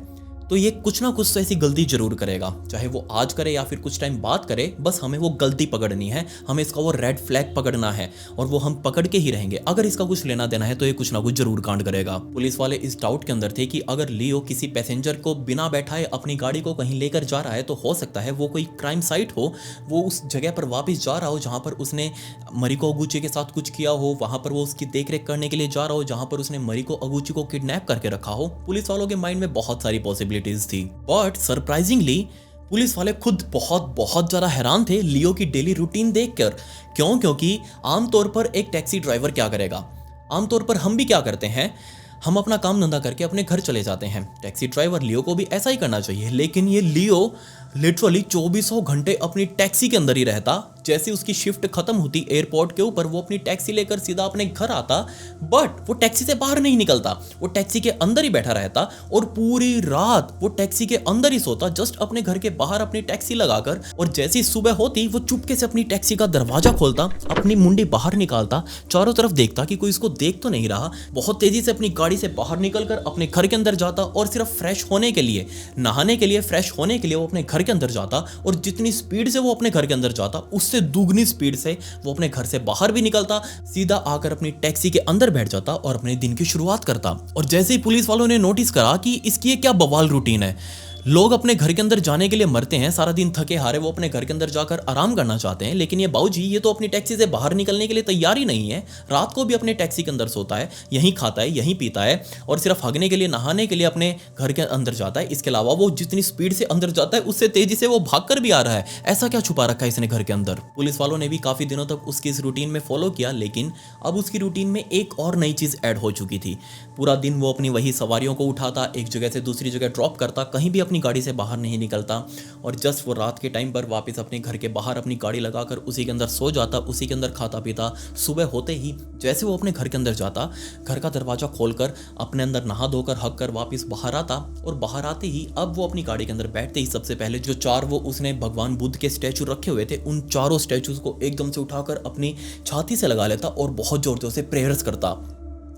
तो ये कुछ ना कुछ तो ऐसी गलती जरूर करेगा, चाहे वो आज करे या फिर कुछ टाइम बाद करे, बस हमें वो गलती पकड़नी है, हमें इसका वो रेड फ्लैग पकड़ना है और वो हम पकड़ के ही रहेंगे। अगर इसका कुछ लेना देना है तो ये कुछ ना कुछ जरूर कांड करेगा। पुलिस वाले इस डाउट के अंदर थे कि अगर लियो किसी पैसेंजर को बिना बैठाए अपनी गाड़ी को कहीं लेकर जा रहा है तो हो सकता है वो कोई क्राइम साइट हो, वो उस जगह पर वापस जा रहा हो जहां पर उसने मरिको अगुची के साथ कुछ किया हो, वहां पर वो उसकी देखरेख करने के लिए जा रहा हो जहां पर उसने मरिको अगुची को किडनैप करके रखा हो। पुलिस वालों के माइंड में बहुत सारी पॉसिबिलिटीज थी, बट सरप्राइजिंगली पुलिस वाले खुद बहुत ज्यादा हैरान थे लियो की डेली रूटीन देखकर। क्योंकि आमतौर पर एक टैक्सी ड्राइवर क्या करेगा, आमतौर पर हम भी क्या करते हैं, हम अपना काम धंधा करके अपने घर चले जाते हैं। टैक्सी ड्राइवर लियो को भी ऐसा ही करना चाहिए, लेकिन ये लियो लिटरली 24 घंटे अपनी टैक्सी के अंदर ही रहता। जैसे उसकी शिफ्ट खत्म होती एयरपोर्ट के ऊपर, वो अपनी टैक्सी लेकर सीधा अपने घर आता, बट वो टैक्सी से बाहर नहीं निकलता, वो टैक्सी के अंदर ही बैठा रहता और पूरी रात वो टैक्सी के अंदर ही सोता, जस्ट अपने घर के बाहर अपनी टैक्सी लगाकर। और जैसी सुबह होती वो चुपके से अपनी टैक्सी का दरवाजा खोलता, अपनी मुंडी बाहर निकालता, चारों तरफ देखता कि कोई इसको देख तो नहीं रहा, बहुत तेजी से अपनी गाड़ी से बाहर निकलकर अपने घर के अंदर जाता और सिर्फ फ्रेश होने के लिए, नहाने के लिए, फ्रेश होने के लिए वो अपने घर के अंदर जाता। और जितनी स्पीड से वो अपने घर के अंदर जाता उससे दुगनी स्पीड से वो अपने घर से बाहर भी निकलता, सीधा आकर अपनी टैक्सी के अंदर बैठ जाता और अपने दिन की शुरुआत करता। और जैसे ही पुलिस वालों ने नोटिस करा कि इसकी ये क्या बवाल रूटीन है, लोग अपने घर के अंदर जाने के लिए मरते हैं, सारा दिन थके हारे वो अपने घर के अंदर जाकर आराम करना चाहते हैं, लेकिन ये बाबूजी ये तो अपनी टैक्सी से बाहर निकलने के लिए तैयार ही नहीं है। रात को भी अपने टैक्सी के अंदर सोता है, यहीं खाता है, यहीं पीता है और सिर्फ हगने के लिए, नहाने के लिए अपने घर के अंदर जाता है। इसके अलावा वो जितनी स्पीड से अंदर जाता है उससे तेजी से वो भागकर भी आ रहा है। ऐसा क्या छुपा रखा है इसने घर के अंदर? पुलिस वालों ने भी काफी दिनों तक उसकी इस रूटीन में फॉलो किया, लेकिन अब उसकी रूटीन में एक और नई चीज ऐड हो चुकी थी। पूरा दिन वो अपनी वही सवारियों को उठाता, एक जगह से दूसरी जगह ड्रॉप करता, कहीं भी अपनी गाड़ी से बाहर नहीं निकलता और जस्ट वो रात के टाइम पर वापस अपने घर के बाहर अपनी गाड़ी लगाकर उसी के अंदर सो जाता, उसी के अंदर खाता पीता। सुबह होते ही जैसे वो अपने घर के अंदर जाता, घर का दरवाजा खोलकर अपने अंदर नहा धोकर हक कर वापस बाहर आता और बाहर आते ही अब वो अपनी गाड़ी के अंदर बैठते ही सबसे पहले जो चार वो उसने भगवान बुद्ध के स्टैचू रखे हुए थे, उन चारों स्टैचूज को एकदम से उठाकर अपनी छाती से लगा लेता और बहुत जोर जोर से प्रेयर्स करता।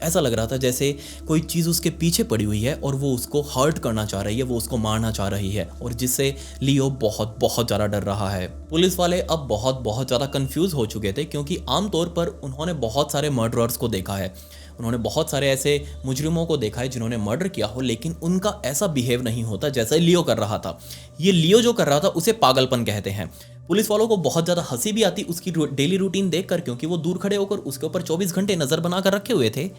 ऐसा लग रहा था जैसे कोई चीज़ उसके पीछे पड़ी हुई है और वो उसको हर्ट करना चाह रही है, वो उसको मारना चाह रही है, और जिससे लियो बहुत ज़्यादा डर रहा है। पुलिस वाले अब बहुत ज़्यादा कंफ्यूज हो चुके थे, क्योंकि आमतौर पर उन्होंने बहुत सारे मर्डरर्स को देखा है, उन्होंने बहुत सारे ऐसे मुजरिमों को देखा है जिन्होंने मर्डर किया हो, लेकिन उनका ऐसा बिहेव नहीं होता जैसा लियो कर रहा था। ये लियो जो कर रहा था उसे पागलपन कहते हैं। पुलिस वालों को बहुत ज़्यादा हंसी भी आती उसकी डेली रूटीन देखकर, क्योंकि वो दूर खड़े होकर उसके ऊपर 24 घंटे नज़र बनाकर रखे हुए थे।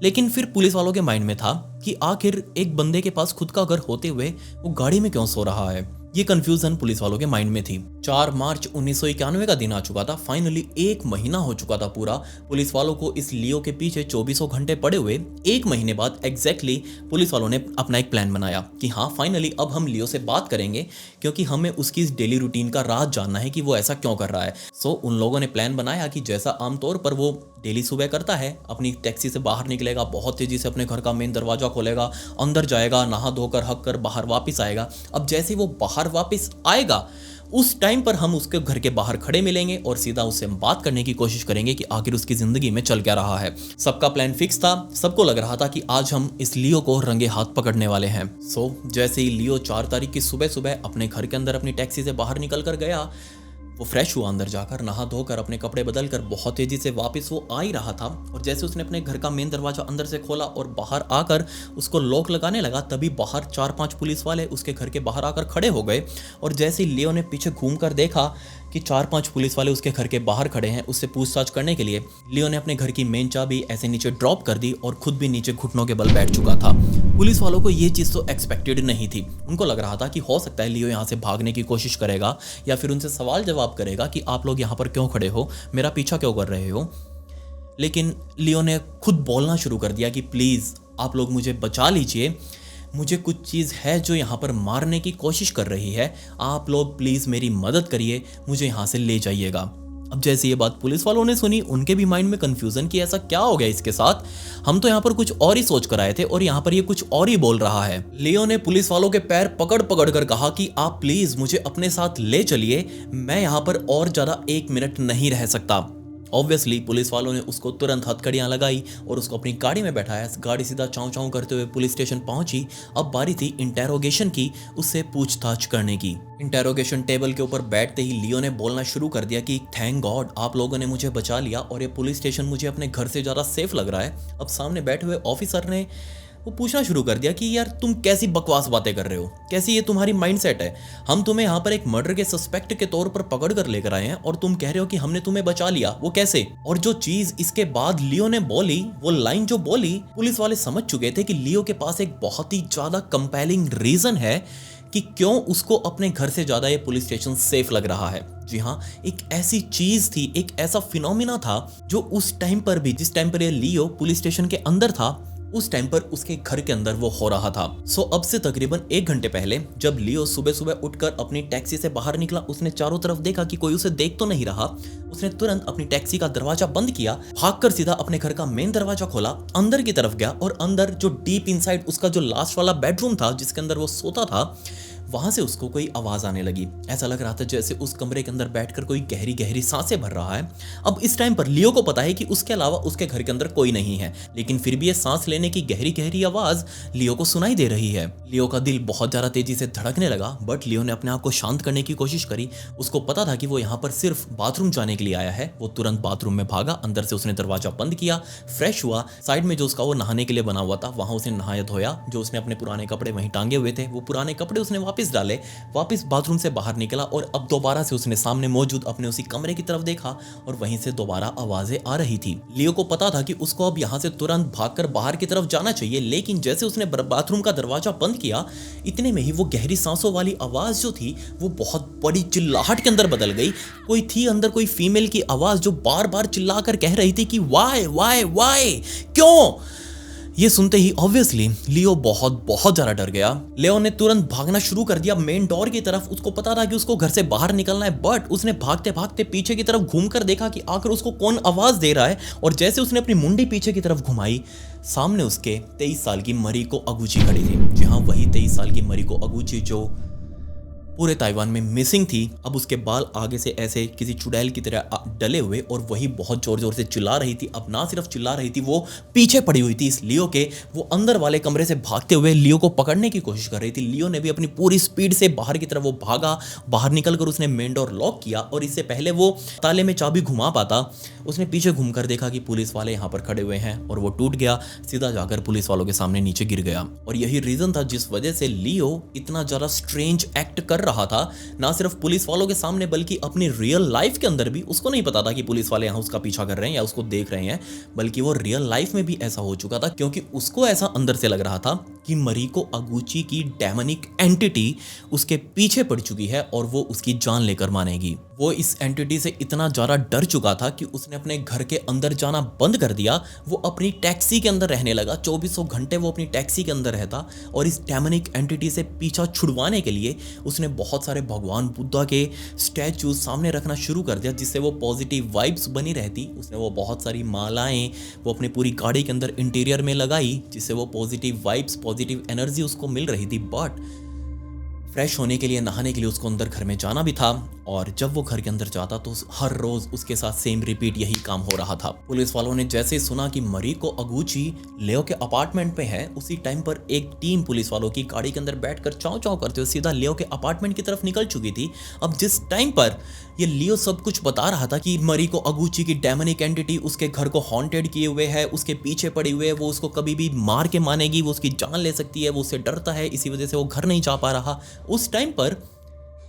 लेकिन फिर पुलिस वालों के माइंड में था कि आखिर एक बंदे के पास खुद का घर होते हुए वो गाड़ी में क्यों सो रहा है। ये कंफ्यूजन पुलिस वालों के माइंड में थी। 4 मार्च 1991 का दिन आ चुका था, फाइनली 1 महीना हो चुका था पूरा पुलिस वालों को इस लियो के पीछे 24 घंटे पड़े हुए। 1 महीने बाद एग्जैक्टली पुलिस वालों ने अपना एक प्लान बनाया कि हाँ फाइनली अब हम लियो से बात करेंगे, क्योंकि हमें उसकी इस डेली रूटीन का राज जानना है कि वो ऐसा क्यों कर रहा है। सो उन लोगों ने प्लान बनाया कि जैसा आमतौर पर वो डेली सुबह करता है, अपनी टैक्सी से बाहर निकलेगा, बहुत तेजी से अपने घर का मेन दरवाजा खोलेगा, अंदर जाएगा, नहा धोकर हक कर बाहर वापस आएगा। अब जैसे वो बाहर वापस आएगा उस टाइम पर हम उसके घर के बाहर खड़े मिलेंगे और सीधा उससे बात करने की कोशिश करेंगे कि आखिर उसकी जिंदगी में चल क्या रहा है। सबका प्लान फिक्स था, सबको लग रहा था कि आज हम इस लियो को रंगे हाथ पकड़ने वाले हैं। सो जैसे ही लियो 4 तारीख की सुबह सुबह अपने घर के अंदर अपनी टैक्सी से बाहर निकल कर गया, वो फ्रेश हुआ, अंदर जाकर नहा धोकर अपने कपड़े बदल कर बहुत तेजी से वापस वो आ ही रहा था। और जैसे उसने अपने घर का मेन दरवाजा अंदर से खोला और बाहर आकर उसको लॉक लगाने लगा, तभी बाहर 4-5 पुलिस वाले उसके घर के बाहर आकर खड़े हो गए। और जैसे ही लियो ने पीछे घूमकर देखा कि 4-5 पुलिस वाले उसके घर के बाहर खड़े हैं उससे पूछताछ करने के लिए, लियो ने अपने घर की मेन चाबी ऐसे नीचे ड्रॉप कर दी और खुद भी नीचे घुटनों के बल बैठ चुका था। पुलिस वालों को ये चीज़ तो एक्सपेक्टेड नहीं थी। उनको लग रहा था कि हो सकता है लियो यहाँ से भागने की कोशिश करेगा या फिर उनसे सवाल जवाब करेगा कि आप लोग यहाँ पर क्यों खड़े हो, मेरा पीछा क्यों कर रहे हो। लेकिन लियो ने खुद बोलना शुरू कर दिया कि प्लीज़ आप लोग मुझे बचा लीजिए, मुझे कुछ चीज़ है जो यहाँ पर मारने की कोशिश कर रही है, आप लोग प्लीज़ मेरी मदद करिए, मुझे यहाँ से ले जाइएगा। अब जैसे ये बात पुलिस वालों ने सुनी, उनके भी माइंड में कंफ्यूजन कि ऐसा क्या हो गया इसके साथ, हम तो यहाँ पर कुछ और ही सोच कर आए थे और यहाँ पर ये कुछ और ही बोल रहा है। लियो ने पुलिस वालों के पैर पकड़ पकड़ कर कहा कि आप प्लीज मुझे अपने साथ ले चलिए, मैं यहाँ पर और ज़्यादा 1 मिनट नहीं रह सकता। ऑब्वियसली पुलिस वालों ने उसको तुरंत हथकड़ियाँ लगाई और उसको अपनी गाड़ी में बैठाया। गाड़ी सीधा चाँव चाँव करते हुए पुलिस स्टेशन पहुंची। अब बारी थी इंटेरोगेशन की, उससे पूछताछ करने की। इंटेरोगेशन टेबल के ऊपर बैठते ही लियो ने बोलना शुरू कर दिया कि थैंक गॉड आप लोगों ने मुझे बचा लिया और ये पुलिस स्टेशन मुझे अपने घर से ज़्यादा सेफ लग रहा है। अब सामने बैठे हुए ऑफिसर ने वो पूछना शुरू कर दिया कि यार तुम कैसी बकवास बातें कर रहे हो, कैसी ये तुम्हारी माइंडसेट है, हम तुम्हें यहाँ पर एक मर्डर के सस्पेक्ट के तौर पर पकड़ कर लेकर आए हैं और तुम कह रहे हो कि हमने तुम्हें बचा लिया, वो कैसे। और जो चीज इसके बाद लियो ने बोली, वो लाइन जो बोली, पुलिस वाले समझ चुके थे कि लियो के पास एक बहुत ही ज्यादा कंपेलिंग रीजन है कि क्यों उसको अपने घर से ज्यादा ये पुलिस स्टेशन सेफ लग रहा है। जी हाँ, एक ऐसी चीज थी, एक ऐसा फिनोमिना था जो उस टाइम पर भी, जिस टाइम पर ये लियो पुलिस स्टेशन के अंदर था, उस टाइम पर उसके घर के अंदर वो हो रहा था। सो अब से तकरीबन 1 घंटे पहले जब लियो सुबह सुबह उठकर अपनी टैक्सी से बाहर निकला, उसने चारों तरफ देखा कि कोई उसे देख तो नहीं रहा। उसने तुरंत अपनी टैक्सी का दरवाजा बंद किया, भागकर सीधा अपने घर का मेन दरवाजा खोला, अंदर की तरफ गया और अंदर जो डीप इनसाइड उसका जो लास्ट वाला बेडरूम था जिसके अंदर वो सोता था, वहां से उसको कोई आवाज आने लगी। ऐसा लग रहा था जैसे उस कमरे के अंदर बैठकर कोई गहरी गहरी सांसें भर रहा है। अब इस टाइम पर लियो को पता है कि उसके अलावा उसके घर के अंदर कोई नहीं है, लेकिन फिर भी ये सांस लेने की गहरी गहरी आवाज लियो को सुनाई दे रही है। लियो का दिल बहुत ज्यादा तेजी से धड़कने लगा, बट लियो ने अपने आप को शांत करने की कोशिश करी। उसको पता था कि वो यहाँ पर सिर्फ बाथरूम जाने के लिए आया है। वो तुरंत बाथरूम में भागा, अंदर से उसने दरवाजा बंद किया, फ्रेश हुआ, साइड में जो उसका वो नहाने के लिए बना हुआ था वहां उसने नहाया धोया, जो उसने अपने पुराने कपड़े वहीं टांगे हुए थे वो पुराने कपड़े उसने वापस डाले, वापस बाथरूम से बाहर निकला और अब दोबारा से उसने सामने मौजूद अपने उसी कमरे की तरफ देखा और वहीं से दोबारा आवाजें आ रही थी। लियो को पता था कि उसको अब यहाँ से तुरंत भागकर बाहर की तरफ जाना चाहिए, लेकिन जैसे उसने बाथरूम का दरवाजा बंद किया, इतने में ही वो गहरी सांसों वाली आवाज जो थी वो बहुत बड़ी चिल्लाहट के अंदर बदल गई। कोई थी अंदर, कोई फीमेल की आवाज जो बार बार चिल्लाकर कह रही थी कि वाई वाई वाई, क्यों। ये सुनते ही ऑब्वियसली लियो बहुत बहुत ज्यादा डर गया। लियो ने तुरंत भागना शुरू कर दिया मेन डोर की तरफ। उसको पता था कि उसको घर से बाहर निकलना है, बट उसने भागते भागते पीछे की तरफ घूमकर देखा कि आखिर उसको कौन आवाज दे रहा है। और जैसे उसने अपनी मुंडी पीछे की तरफ घुमाई, सामने उसके 23 साल की मरीको अगुची खड़ी थी। जी हाँ, वही 23 साल की मरीको अगुची जो पूरे ताइवान में मिसिंग थी। अब उसके बाल आगे से ऐसे किसी चुड़ैल की तरह डले हुए और वही बहुत जोर जोर से चिल्ला रही थी। अब ना सिर्फ चिल्ला रही थी, वो पीछे पड़ी हुई थी इस लियो के। वो अंदर वाले कमरे से भागते हुए लियो को पकड़ने की कोशिश कर रही थी। लियो ने भी अपनी पूरी स्पीड से बाहर की तरफ वो भागा। बाहर निकलकर उसने मेन डोर लॉक किया और इससे पहले वो ताले में चाबी घुमा पाता, उसने पीछे घूमकर देखा कि पुलिस वाले यहाँ पर खड़े हुए हैं और वो टूट गया, सीधा जाकर पुलिस वालों के सामने नीचे गिर गया। और यही रीजन था जिस वजह से लियो इतना ज्यादा स्ट्रेंज एक्ट कर रहा था, ना सिर्फ पुलिस वालों के सामने बल्कि अपनी रियल लाइफ के अंदर भी। उसको नहीं पता था कि पुलिस वाले यहाँ उसका पीछा कर रहे हैं या उसको देख रहे हैं, बल्कि वो रियल लाइफ में भी ऐसा हो चुका था, क्योंकि उसको ऐसा अंदर से लग रहा था कि मरीको अगुची की डेमोनिक एंटिटी उसके पीछे पड़ चुकी है और वो उसकी जान लेकर मानेगी। वो इस एंटिटी से इतना ज्यादा डर चुका था कि उसने अपने घर के अंदर जाना बंद कर दिया। वो अपनी टैक्सी के अंदर रहने लगा, 2400 घंटे वो अपनी टैक्सी के अंदर रहता और इस डेमोनिक एंटिटी से पीछा छुड़वाने के लिए उसने बहुत सारे भगवान बुद्धा के स्टैचू सामने रखना शुरू कर दिया, जिससे वो पॉजिटिव वाइब्स बनी रहती। उसने वो बहुत सारी मालाएं वो अपनी पूरी गाड़ी के अंदर इंटीरियर में लगाई, जिससे वो पॉजिटिव वाइब्स, पॉजिटिव एनर्जी उसको मिल रही थी। बट फ्रेश होने के लिए, नहाने के लिए उसको अंदर घर में जाना भी था और जब वो घर के अंदर जाता तो हर रोज उसके साथ सेम रिपीट यही काम हो रहा था। पुलिस वालों ने जैसे सुना कि मरीको अगुची लियो के अपार्टमेंट पे है, उसी टाइम पर एक टीम पुलिस वालों की गाड़ी के अंदर बैठकर चाव चाव करते हुए सीधा लियो के अपार्टमेंट की तरफ निकल चुकी थी। अब जिस टाइम पर ये लियो सब कुछ बता रहा था कि मरीको अगुची की डेमोनिक एंटिटी उसके घर को हॉन्टेड किए हुए है, उसके पीछे पड़ी हुई है, वो उसको कभी भी मार के मानेगी, वो उसकी जान ले सकती है, वो उससे डरता है, इसी वजह से वो घर नहीं जा पा रहा। उस टाइम पर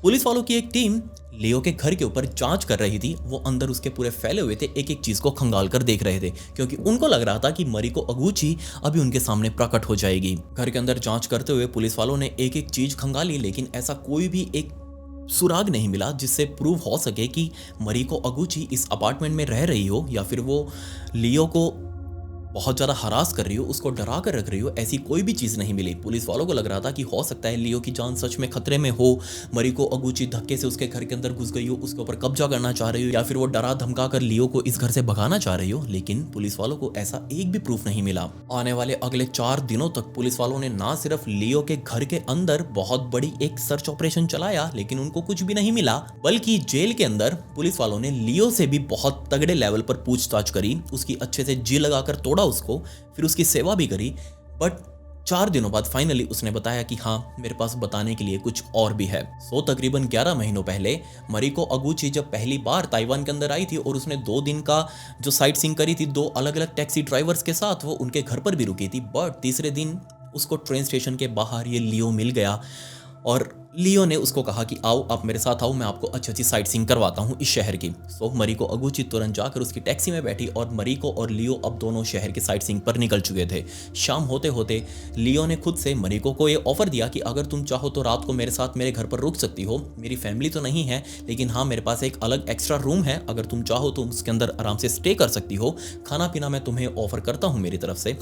पुलिस वालों की एक टीम लियो के घर के ऊपर जांच कर रही थी। वो अंदर उसके पूरे फैले हुए थे, एक एक चीज को खंगाल कर देख रहे थे, क्योंकि उनको लग रहा था कि मरिको अगुची अभी उनके सामने प्रकट हो जाएगी। घर के अंदर जांच करते हुए पुलिस वालों ने एक एक चीज खंगाली, लेकिन ऐसा कोई भी एक सुराग नहीं मिला जिससे प्रूव हो सके कि मरिको अगुची इस अपार्टमेंट में रह रही हो या फिर वो लियो को बहुत ज़्यादा हरास कर रही हो, उसको डरा कर रख रही हो। ऐसी कोई भी चीज़ नहीं मिली। पुलिस वालों को लग रहा था कि हो सकता है लियो की जान सच में खतरे में हो, मरिको अगुची धक्के से उसके घर के अंदर घुस गई हो, उसके ऊपर कब्जा करना चाह रही हो, या फिर वो डरा धमका कर लियो को इस घर से भगाना चाह रही हो। लेकिन पुलिस वालों को ऐसा एक भी प्रूफ नहीं मिला। आने वाले अगले 4 दिनों तक पुलिस वालों ने ना सिर्फ लियो के घर के अंदर बहुत बड़ी एक सर्च ऑपरेशन चलाया, लेकिन उनको कुछ भी नहीं मिला, बल्कि जेल के अंदर पुलिस वालों ने लियो से भी बहुत तगड़े लेवल पर पूछताछ करी, उसकी अच्छे से जी लगाकर तोड़ा उसको, फिर उसकी सेवा भी करी। बट 4 दिनों बाद फाइनली उसने बताया कि हाँ, मेरे पास बताने के लिए कुछ और भी है। तकरीबन 11 महीनों पहले मरिको अगुची जब पहली बार ताइवान के अंदर आई थी और उसने 2 दिन का जो साइट सीइंग करी थी 2 अलग अलग टैक्सी ड्राइवर्स के साथ, वो उनके घर पर भी रुकी थी। बट तीसरे दिन उसको ट्रेन स्टेशन के बाहर ये लियो मिल गया और लियो ने उसको कहा कि आओ, आप मेरे साथ आओ, मैं आपको अच्छी अच्छी साइट सीइंग करवाता हूँ इस शहर की। मरिको अगुची तुरंत जाकर उसकी टैक्सी में बैठी और मरिको और लियो अब दोनों शहर के साइट सीइंग पर निकल चुके थे। शाम होते होते लियो ने खुद से मरिको को ये ऑफर दिया कि अगर तुम चाहो तो रात को मेरे साथ मेरे घर पर रुक सकती हो। मेरी फैमिली तो नहीं है, लेकिन हाँ, मेरे पास एक अलग एक्स्ट्रा रूम है, अगर तुम चाहो तो उसके अंदर आराम से स्टे कर सकती हो। खाना पीना मैं तुम्हें ऑफर करता हूँ मेरी तरफ से।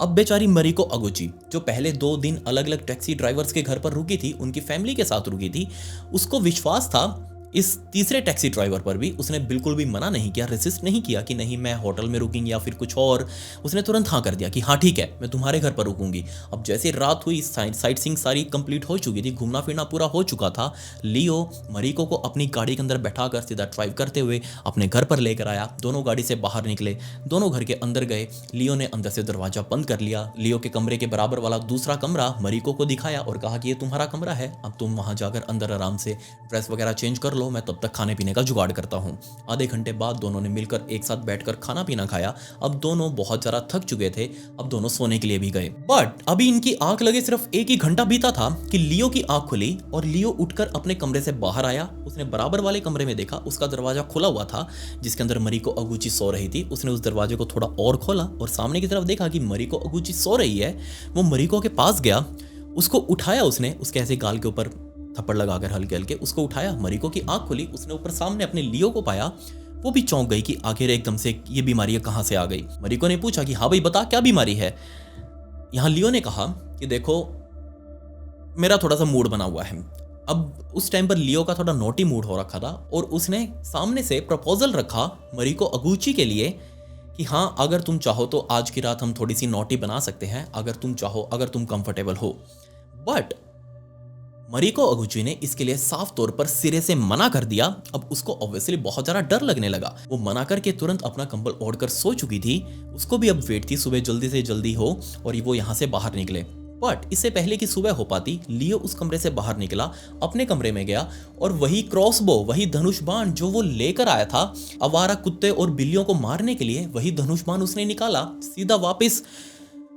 अब बेचारी मरिको अगुची जो पहले 2 दिन अलग अलग टैक्सी ड्राइवर्स के घर पर रुकी थी, उनकी फैमिली के साथ रुकी थी, उसको विश्वास था इस तीसरे टैक्सी ड्राइवर पर भी। उसने बिल्कुल भी मना नहीं किया, रेसिस्ट नहीं किया कि नहीं मैं होटल में रुकूंगी या फिर कुछ और। उसने तुरंत हाँ कर दिया कि हाँ ठीक है, मैं तुम्हारे घर पर रुकूंगी। अब जैसे रात हुई, साइट सीइंग सारी कंप्लीट हो चुकी थी, घूमना फिरना पूरा हो चुका था। लियो मरिको को अपनी गाड़ी के अंदर बैठाकर सीधा ड्राइव करते हुए अपने घर पर लेकर आया। दोनों गाड़ी से बाहर निकले, दोनों घर के अंदर गए। लियो ने अंदर से दरवाजा बंद कर लिया। लियो के कमरे के बराबर वाला दूसरा कमरा मरिको को दिखाया और कहा कि ये तुम्हारा कमरा है, अब तुम वहां जाकर अंदर आराम से ड्रेस वगैरह चेंज कर लो, मैं तब तक खाने पीने का जुगाड़ करता हूँ। आधे घंटे बाद दोनों ने मिलकर एक साथ बैठकर खाना पीना खाया। अब दोनों बहुत ज्यादा थक चुके थे, अब दोनों सोने के लिए भी गए। बट अभी इनकी आंख लगे सिर्फ 1 ही घंटा बीता था कि लियो की आंख खुली और लियो उठकर अपने कमरे से बाहर आया। उसने बराबर वाले कमरे में देखा, उसका दरवाजा खुला हुआ था जिसके अंदर मरिको अगुची सो रही थी। उसने उस दरवाजे को थोड़ा और खोला और सामने की तरफ देखा कि मरिको अगुची सो रही है। वो मरिको के पास गया, उसको उठाया, उसने उसके ऐसे गाल के ऊपर थप्पड़ लगाकर हल्के हल्के उसको उठाया। मरिको की आंख खुली, उसने ऊपर सामने अपने लियो को पाया। वो भी चौंक गई कि आखिर एकदम से ये बीमारी कहां से आ गई। मरिको ने पूछा कि हाँ भाई बता, क्या बीमारी है। यहां लियो ने कहा कि देखो, मेरा थोड़ा सा मूड बना हुआ है। अब उस टाइम पर लियो का थोड़ा नोटी मूड हो रखा था और उसने सामने से प्रपोजल रखा मरिको अगुची के लिए कि हाँ, अगर तुम चाहो तो आज की रात हम थोड़ी सी नोटी बना सकते हैं, अगर तुम चाहो, अगर तुम कंफर्टेबल हो। बट मरिको अगुची ने इसके लिए साफ तौर पर सिरे से मना कर दिया। अब उसको ऑब्वियसली बहुत ज्यादा डर लगने लगा। वो मना करके तुरंत अपना कंबल ओढ़कर सो चुकी थी। उसको भी अब वेट थी सुबह जल्दी से जल्दी हो और वो यहाँ से बाहर निकले। बट इससे पहले कि सुबह हो पाती, लियो उस कमरे से बाहर निकला, अपने कमरे में गया और वही क्रॉसबो, वही धनुष बाण जो वो लेकर आया था आवारा कुत्ते और बिल्लियों को मारने के लिए, वही धनुष बाण उसने निकाला, सीधा वापस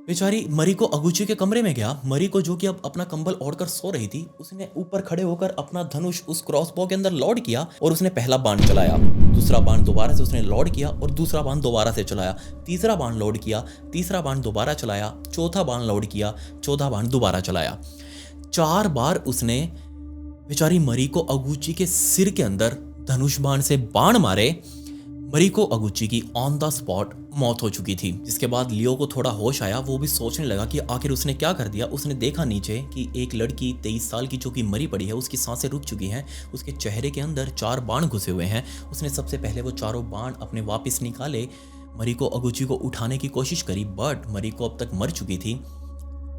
बेचारी मरिको अगुची के कमरे में गया। मरिको जो कि अब अपना कंबल ओढ़कर सो रही थी, उसने ऊपर खड़े होकर अपना धनुष उस क्रॉसबो के अंदर लोड किया और उसने पहला बाण चलाया, दूसरा बाण दोबारा से उसने लोड किया और दूसरा बाण दोबारा से चलाया, तीसरा बाण लोड किया, तीसरा बाण दोबारा चलाया, चौथा बाण लोड किया, चौथा बाण दोबारा चलाया। 4 बार उसने बेचारी मरिको अगुची के सिर के अंदर धनुष बाण से बाण मारे। मरिको अगुची की ऑन द स्पॉट मौत हो चुकी थी। जिसके बाद लियो को थोड़ा होश आया। वो भी सोचने लगा कि आखिर उसने क्या कर दिया। उसने देखा नीचे कि एक लड़की 23 साल की जो कि मरी पड़ी है, उसकी सांसें रुक चुकी हैं, उसके चेहरे के अंदर 4 बाण घुसे हुए हैं। उसने सबसे पहले वो चारों बाण अपने वापस निकाले, मरिको अगुची को उठाने की कोशिश करी, बट मरिको अब तक मर चुकी थी।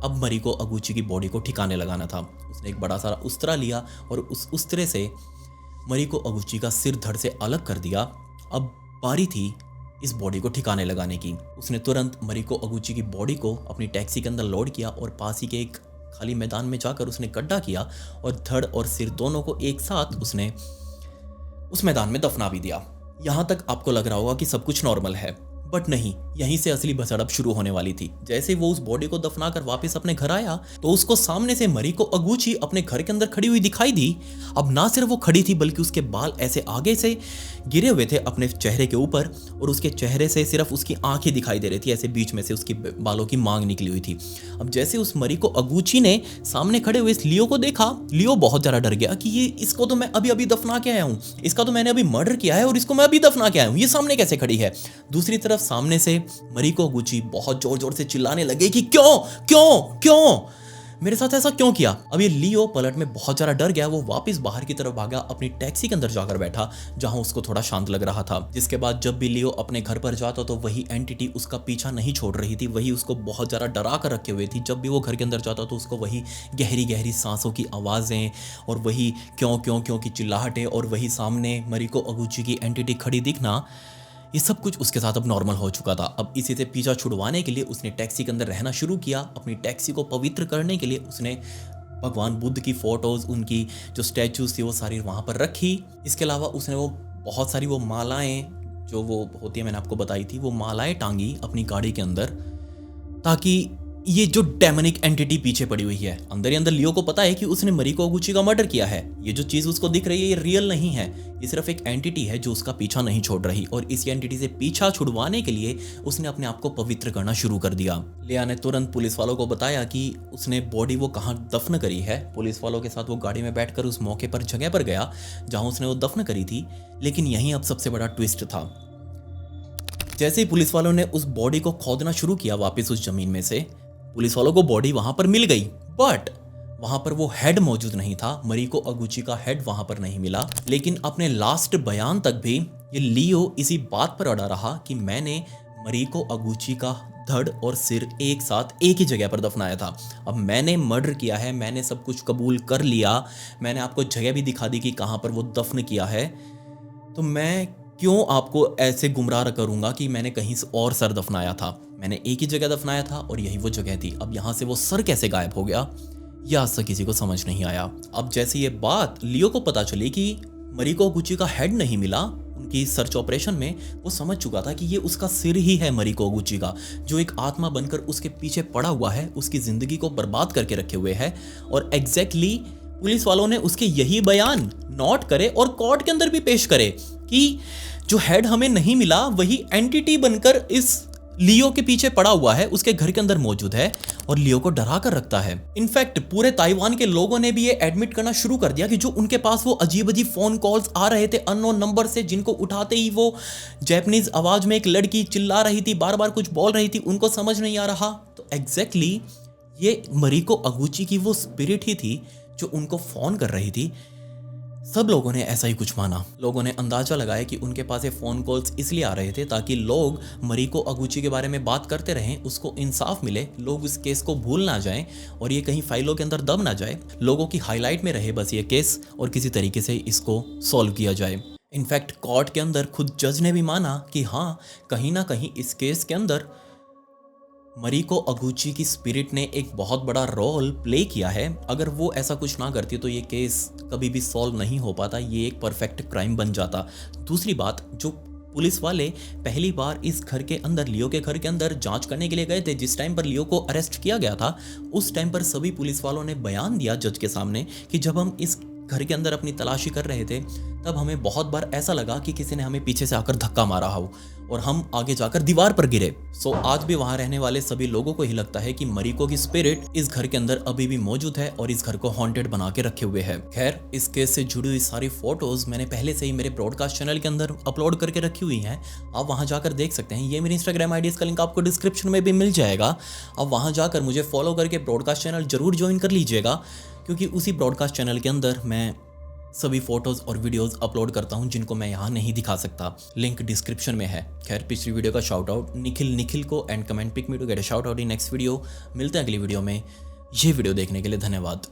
अब मरिको अगुची की बॉडी को ठिकाने लगाना था। उसने एक बड़ा सारा उस्तरा लिया और उस उस्तरे से मरिको अगुची का सिर धड़ से अलग कर दिया। अब बारी थी इस बॉडी को ठिकाने लगाने की। उसने तुरंत मरिको अगुची की बॉडी को अपनी टैक्सी के अंदर लोड किया और पास ही के एक खाली मैदान में जाकर उसने गड्ढा किया और धड़ और सिर दोनों को एक साथ उसने उस मैदान में दफना भी दिया। यहाँ तक आपको लग रहा होगा कि सब कुछ नॉर्मल है, बट नहीं, यहीं से असली भसड़प शुरू होने वाली थी। जैसे वो उस बॉडी को दफनाकर वापस अपने घर आया तो उसको सामने से मरीको अगुची अपने घर के अंदर खड़ी हुई दिखाई दी। अब ना सिर्फ वो खड़ी थी बल्कि उसके बाल ऐसे आगे से गिरे हुए थे अपने चेहरे के ऊपर और उसके चेहरे से सिर्फ उसकी आंखें दिखाई दे रही थी, ऐसे बीच में से उसकी बालों की मांग निकली हुई थी। अब जैसे उस मरीको अगुची ने सामने खड़े हुए इस लियो को देखा, लियो बहुत ज्यादा डर गया कि ये इसको तो मैं अभी अभी दफना के आया हूँ, इसका तो मैंने अभी मर्डर किया है और इसको मैं अभी दफना के आया हूँ, ये सामने कैसे खड़ी है। दूसरी तरफ सामने से मरीको अगुची बहुत जोर जोर से चिल्लाने लगे कि क्यों क्यों क्यों मेरे साथ ऐसा क्यों किया। अब ये लियो पलट में बहुत ज्यादा डर गया। वो वापस बाहर की तरफ भागा, अपनी टैक्सी के अंदर जाकर बैठा जहां उसको थोड़ा शांत लग रहा था। जिसके बाद जब भी लियो अपने घर पर जाता तो वही एंटिटी उसका पीछा नहीं छोड़ रही थी, वही उसको बहुत ज्यादा डरा कर रखे हुए थी। जब भी वो घर के अंदर जाता तो उसको वही गहरी गहरी सांसों की आवाजें और वही क्यों क्यों क्यों की चिल्लाहटें और वही सामने मरीको अगुची की एंटिटी खड़ी दिखना, ये सब कुछ उसके साथ अब नॉर्मल हो चुका था। अब इसी से पीछा छुड़वाने के लिए उसने टैक्सी के अंदर रहना शुरू किया। अपनी टैक्सी को पवित्र करने के लिए उसने भगवान बुद्ध की फोटोज, उनकी जो स्टैचूज थी वो सारी वहाँ पर रखी। इसके अलावा उसने वो बहुत सारी वो मालाएं जो वो होती है मैंने आपको बताई थी, वो मालाएं टांगी अपनी गाड़ी के अंदर ताकि ये जो डेमोनिक एंटिटी पीछे पड़ी हुई है, अंदर ही अंदर लियो को पता है कि उसने मरीको अगुची का मर्डर किया है। ये जो चीज उसको दिख रही है ये रियल नहीं है, ये सिर्फ एक एंटिटी है जो उसका पीछा नहीं छोड़ रही। और इस एंटिटी से पीछा छुड़वाने के लिए उसने अपने आप को पवित्र करना शुरू कर दिया। लिया ने तुरंत पुलिस वालों को बताया कि उसने बॉडी वो कहाँ दफन करी है। पुलिस वालों के साथ वो गाड़ी में बैठकर उस मौके पर जगह पर गया जहां उसने वो दफन करी थी। लेकिन यहीं अब सबसे बड़ा ट्विस्ट था। जैसे ही पुलिस वालों ने उस बॉडी को खोदना शुरू किया वापस उस जमीन में से, पुलिस वालों को बॉडी वहां पर मिल गई, बट वहां पर वो हेड मौजूद नहीं था। मरीको अगुची का हेड वहां पर नहीं मिला। लेकिन अपने लास्ट बयान तक भी ये लियो इसी बात पर अड़ा रहा कि मैंने मरीको अगुची का धड़ और सिर एक साथ एक ही जगह पर दफनाया था। अब मैंने मर्डर किया है, मैंने सब कुछ कबूल कर लिया, मैंने आपको जगह भी दिखा दी कि कहां पर वो दफन किया है, तो मैं क्यों आपको ऐसे गुमराह करूंगा कि मैंने कहीं और सर दफनाया था। मैंने एक ही जगह दफनाया था और यही वो जगह थी। अब यहाँ से वो सर कैसे गायब हो गया, यह आज तक किसी को समझ नहीं आया। अब जैसे ये बात लियो को पता चली कि मरीको अगुची का हेड नहीं मिला उनकी सर्च ऑपरेशन में, वो समझ चुका था कि ये उसका सिर ही है मरीको अगुची का, जो एक आत्मा बनकर उसके पीछे पड़ा हुआ है, उसकी जिंदगी को बर्बाद करके रखे हुए है। और एग्जैक्टली पुलिस वालों ने उसके यही बयान नोट करे और कोर्ट के अंदर भी पेश करे कि जो हेड हमें नहीं मिला वही एंटिटी बनकर इस लियो के पीछे पड़ा हुआ है, उसके घर के अंदर मौजूद है और लियो को डरा कर रखता है। इनफैक्ट पूरे ताइवान के लोगों ने भी ये एडमिट करना शुरू कर दिया कि जो उनके पास वो अजीब अजीब फोन कॉल्स आ रहे थे अननोन नंबर से, जिनको उठाते ही वो जापानीज आवाज में एक लड़की चिल्ला रही थी, बार बार कुछ बोल रही थी, उनको समझ नहीं आ रहा। तो एग्जैक्टली ये मरीको अगुची की वो स्पिरिट ही थी जो उनको फोन कर रही थी। सब लोगों ने ऐसा ही कुछ माना। लोगों ने अंदाजा लगाया कि उनके पास ये फोन कॉल्स इसलिए आ रहे थे ताकि लोग मरीको अगुची के बारे में बात करते रहें, उसको इंसाफ मिले, लोग इस केस को भूल ना जाएं और ये कहीं फाइलों के अंदर दब ना जाए, लोगों की हाईलाइट में रहे बस ये केस और किसी तरीके से इसको सॉल्व किया जाए। इनफैक्ट कोर्ट के अंदर खुद जज ने भी माना कि हाँ, कहीं ना कहीं इस केस के अंदर मरीको अगुची की स्पिरिट ने एक बहुत बड़ा रोल प्ले किया है। अगर वो ऐसा कुछ ना करती तो ये केस कभी भी सॉल्व नहीं हो पाता, ये एक परफेक्ट क्राइम बन जाता। दूसरी बात, जो पुलिस वाले पहली बार इस घर के अंदर, लियो के घर के अंदर जांच करने के लिए गए थे, जिस टाइम पर लियो को अरेस्ट किया गया था, उस टाइम पर सभी पुलिस वालों ने बयान दिया जज के सामने कि जब हम इस घर के अंदर अपनी तलाशी कर रहे थे तब हमें बहुत बार ऐसा लगा कि किसी ने हमें पीछे से आकर धक्का मारा हो और हम आगे जाकर दीवार पर गिरे। सो आज भी वहां रहने वाले सभी लोगों को ही लगता है कि मरीको की स्पिरिट इस घर के अंदर अभी भी मौजूद है और इस घर को हॉन्टेड बना के रखे हुए है। खैर, इस केस से जुड़ी हुई सारी फोटोज मैंने पहले से ही मेरे ब्रॉडकास्ट चैनल के अंदर अपलोड करके रखी हुई हैं, आप वहां जाकर देख सकते हैं। ये मेरी इंस्टाग्राम आईडी का लिंक आपको डिस्क्रिप्शन में भी मिल जाएगा। आप वहां जाकर मुझे फॉलो करके ब्रॉडकास्ट चैनल जरूर ज्वाइन कर लीजिएगा, क्योंकि उसी ब्रॉडकास्ट चैनल के अंदर मैं सभी फोटोज और वीडियोस अपलोड करता हूं जिनको मैं यहाँ नहीं दिखा सकता। लिंक डिस्क्रिप्शन में है। खैर, पिछली वीडियो का शाउट आउट निखिल को and comment pick me to get a shout out in next video. मिलते हैं अगली वीडियो में। ये वीडियो देखने के लिए धन्यवाद।